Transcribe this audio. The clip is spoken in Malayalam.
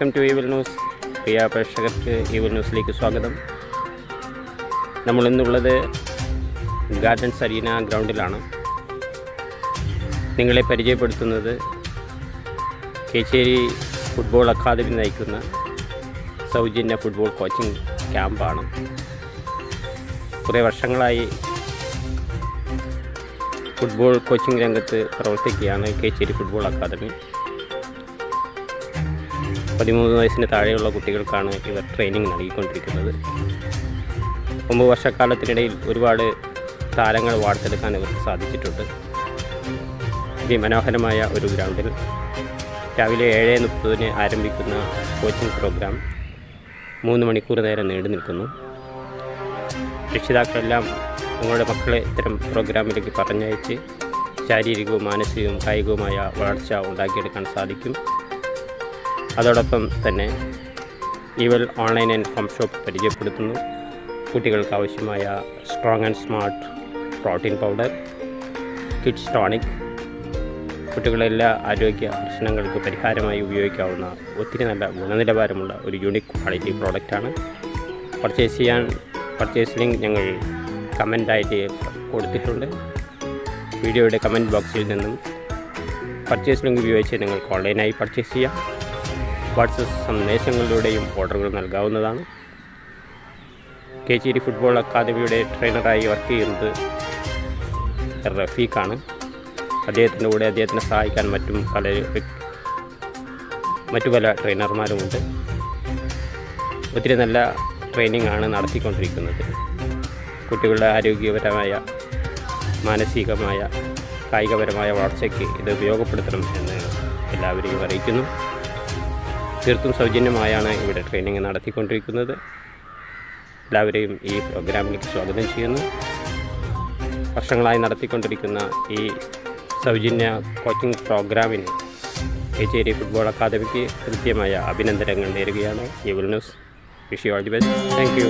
Welcome to evil news. പ്രിയ പ്രേക്ഷകർക്ക് ഈവിൽ ന്യൂസിലേക്ക് സ്വാഗതം. നമ്മളിന്നുള്ളത് ഗാർഡൻസ് അരീന ഗ്രൗണ്ടിലാണ്. നിങ്ങളെ പരിചയപ്പെടുത്തുന്നത് കേച്ചേരി ഫുട്ബോൾ അക്കാദമി നയിക്കുന്ന സൗജന്യ ഫുട്ബോൾ കോച്ചിങ് ക്യാമ്പാണ്. കുറേ വർഷങ്ങളായി ഫുട്ബോൾ കോച്ചിങ് രംഗത്ത് പ്രവർത്തിക്കുകയാണ് കേച്ചേരി ഫുട്ബോൾ അക്കാദമി. 13 വയസ്സിന് താഴെയുള്ള കുട്ടികൾക്കാണ് ഇവർ ട്രെയിനിങ് നൽകിക്കൊണ്ടിരിക്കുന്നത്. 9 വർഷക്കാലത്തിനിടയിൽ ഒരുപാട് താരങ്ങൾ വാർത്തെടുക്കാൻ ഇവർക്ക് സാധിച്ചിട്ടുണ്ട്. ഈ മനോഹരമായ ഒരു ഗ്രൗണ്ടിൽ രാവിലെ 7:30 ആരംഭിക്കുന്ന കോച്ചിങ് പ്രോഗ്രാം 3 മണിക്കൂർ നേരം നീണ്ടു നിൽക്കുന്നു. രക്ഷിതാക്കളെല്ലാം നിങ്ങളുടെ മക്കളെ ഇത്തരം പ്രോഗ്രാമിലേക്ക് പറഞ്ഞയച്ച് ശാരീരികവും മാനസികവും കായികവുമായ വളർച്ച ഉണ്ടാക്കിയെടുക്കാൻ സാധിക്കും. അതോടൊപ്പം തന്നെ ഈവൽ ഓൺലൈൻ ആൻഡ് ഹോം ഷോപ്പ് പരിചയപ്പെടുത്തുന്നു. കുട്ടികൾക്ക് ആവശ്യമായ strong and smart protein powder, kids tonic, കുട്ടികളുടെ എല്ലാ ആരോഗ്യ പ്രശ്നങ്ങൾക്ക് പരിഹാരമായി ഉപയോഗിക്കാവുന്ന ഒത്തിരി നല്ല ഗുണനിലവാരമുള്ള ഒരു യൂണിക് ക്വാളിറ്റി പ്രോഡക്റ്റാണ്. പർച്ചേസ് ലിങ്ക് ഞങ്ങൾ കമൻ്റായിട്ട് കൊടുത്തിട്ടുണ്ട്. വീഡിയോയുടെ കമൻറ്റ് ബോക്സിൽ നിന്നും പർച്ചേസ് ലിങ്ക് ഉപയോഗിച്ച് നിങ്ങൾക്ക് ഓൺലൈനായി പർച്ചേസ് ചെയ്യാം. വാട്സപ്പ് സന്ദേശങ്ങളിലൂടെയും ഓർഡറുകൾ നൽകാവുന്നതാണ്. കേച്ചേരി ഫുട്ബോൾ അക്കാദമിയുടെ ട്രെയിനറായി വർക്ക് ചെയ്യുന്നത് റഫീഖാണ്. അദ്ദേഹത്തിൻ്റെ കൂടെ അദ്ദേഹത്തിനെ സഹായിക്കാൻ മറ്റു പല ട്രെയിനർമാരുമുണ്ട്. ഒത്തിരി നല്ല ട്രെയിനിങ് ആണ് നടത്തിക്കൊണ്ടിരിക്കുന്നത്. കുട്ടികളുടെ ആരോഗ്യപരമായ, മാനസികമായ, കായികപരമായ വളർച്ചയ്ക്ക് ഇത് ഉപയോഗപ്പെടുത്തണം എന്ന് എല്ലാവരെയും അറിയിക്കുന്നു. തീർത്തും സൗജന്യമായാണ് ഇവിടെ ട്രെയിനിങ് നടത്തിക്കൊണ്ടിരിക്കുന്നത്. എല്ലാവരെയും ഈ പ്രോഗ്രാമിലേക്ക് സ്വാഗതം ചെയ്യുന്നു. വർഷങ്ങളായി നടത്തിക്കൊണ്ടിരിക്കുന്ന ഈ സൗജന്യ കോച്ചിങ് പ്രോഗ്രാമിന് കേച്ചേരി ഫുട്ബോൾ അക്കാദമിക്ക് കൃത്യമായ അഭിനന്ദനങ്ങൾ നേരുകയാണ്. Evil news. Wish you all the best. Thank you.